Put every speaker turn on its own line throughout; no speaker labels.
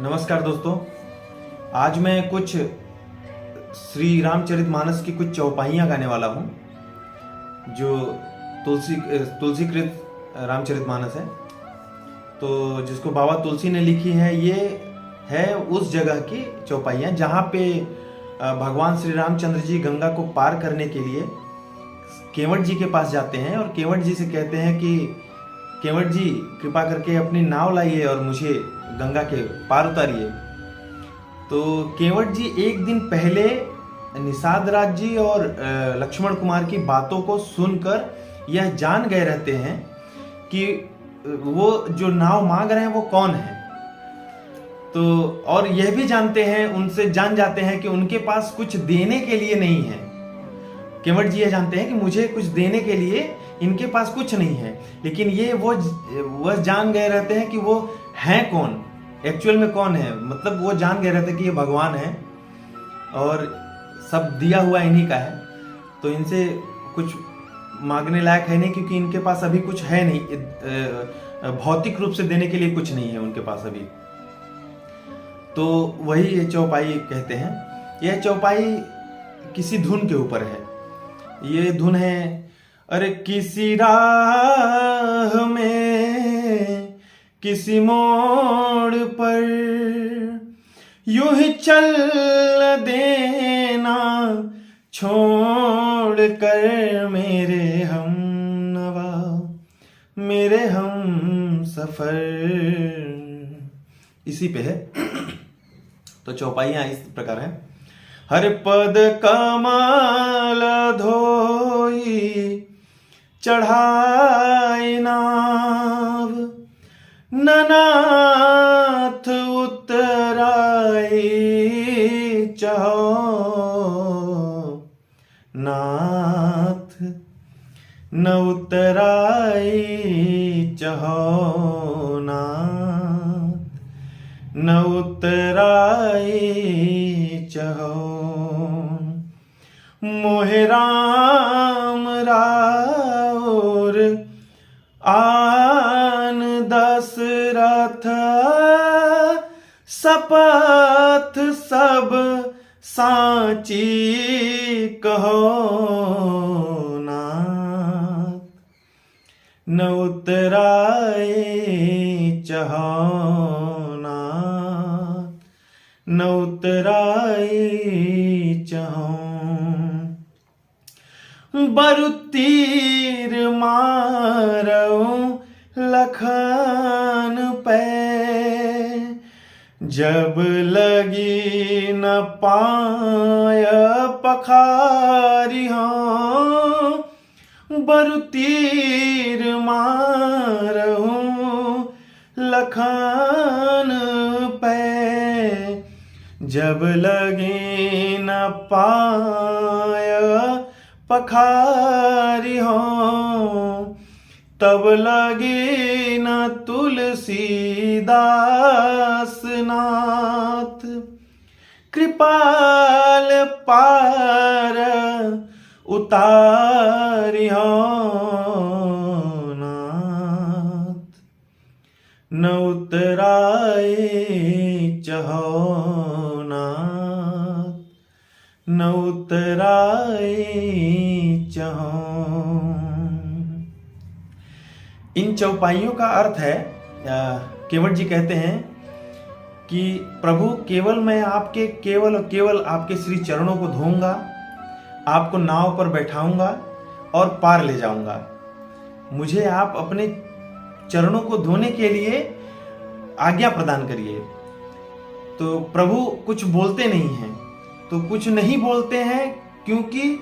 नमस्कार दोस्तों। आज मैं कुछ श्री रामचरितमानस की कुछ चौपाइयाँ गाने वाला हूँ जो तुलसीकृत रामचरितमानस है। तो जिसको बाबा तुलसी ने लिखी है, ये है उस जगह की चौपाइयाँ जहाँ पे भगवान श्री रामचंद्र जी गंगा को पार करने के लिए केवट जी के पास जाते हैं और केवट जी से कहते हैं कि केवट जी कृपा करके अपनी नाव लाइए और मुझे गंगा के पार उतारिए। तो केवट जी एक दिन पहले निषाद राज जी और लक्ष्मण कुमार की बातों को सुनकर यह जान गए रहते हैं कि वो जो नाव मांग रहे हैं वो कौन है। तो और यह भी जानते हैं, उनसे जान जाते हैं कि उनके पास कुछ देने के लिए नहीं है। केवट जी यह जानते हैं कि मुझे कुछ देने के लिए इनके पास कुछ नहीं है, लेकिन ये वो जान गए रहते हैं कि वो हैं कौन, एक्चुअल में कौन है। मतलब वो जान गए रहते हैं कि ये भगवान है और सब दिया हुआ इन्हीं का है। तो इनसे कुछ मांगने लायक है नहीं, क्योंकि इनके पास अभी कुछ है नहीं, भौतिक रूप से देने के लिए कुछ नहीं है उनके पास अभी। तो वही ये चौपाई कहते हैं। यह चौपाई किसी धुन के ऊपर है। ये धुन है, अरे किसी राह में किसी मोड़ पर यूं ही चल देना छोड़ कर मेरे हमनवा मेरे हम सफर। इसी पे है। तो चौपाइयां इस प्रकार है। हर पद कमल धोई चढ़ाई नाव ननाथ उतराई चहो नाथ न उतराई चहो नाथ न उतराई चहो। मोहे राम राउर आन दशरथ सपथ सब साची कहो नाथ न उतराए चहो नाथ न उतराए चहो। बरु तीर मारो लखन पे जब लगी न पाय पखारी हो। बरु तीर मारो लखन पे जब लगी न पाय पखारी हो। तब लगे न तुलसीदास नाथ कृपाल पार उतारी हो नाथ न उतराए चहो नाथ न उतराए चहो। इन चौपाइयों का अर्थ है, केवट जी कहते हैं कि प्रभु केवल मैं आपके केवल आपके श्री चरणों को धोऊंगा, आपको नाव पर बैठाऊंगा और पार ले जाऊंगा। मुझे आप अपने चरणों को धोने के लिए आज्ञा प्रदान करिए। तो प्रभु कुछ बोलते नहीं हैं, तो कुछ नहीं बोलते हैं क्योंकि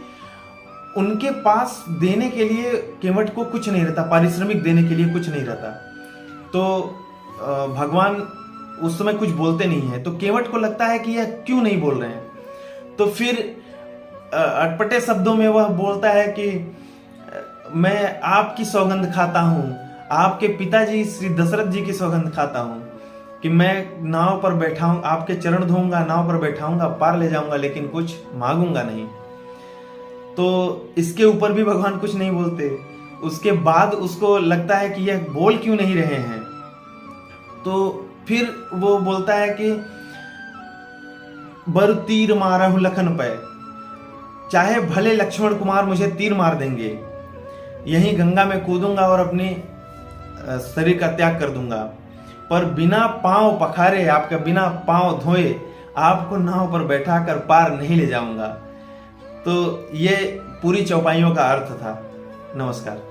उनके पास देने के लिए केवट को कुछ नहीं रहता, पारिश्रमिक देने के लिए कुछ नहीं रहता। तो भगवान उस समय कुछ बोलते नहीं है। तो केवट को लगता है कि यह क्यों नहीं बोल रहे हैं। तो फिर अटपटे शब्दों में वह बोलता है कि मैं आपकी सौगंध खाता हूँ, आपके पिताजी श्री दशरथ जी की सौगंध खाता हूँ कि मैं नाव पर बैठाऊं, आपके चरण धोऊंगा, नाव पर बैठाऊंगा, पार ले जाऊंगा, लेकिन कुछ मांगूंगा नहीं। तो इसके ऊपर भी भगवान कुछ नहीं बोलते। उसके बाद उसको लगता है कि यह बोल क्यों नहीं रहे हैं। तो फिर वो बोलता है कि बर तीर मारहु लखन पे, चाहे भले लक्ष्मण कुमार मुझे तीर मार देंगे, यहीं गंगा में कूदूंगा और अपनी शरीर का त्याग कर दूंगा, पर बिना पांव पखारे, आपका बिना पांव धोए आपको नाव पर बैठाकर पार नहीं ले जाऊंगा। तो ये पूरी चौपाइयों का अर्थ था। नमस्कार।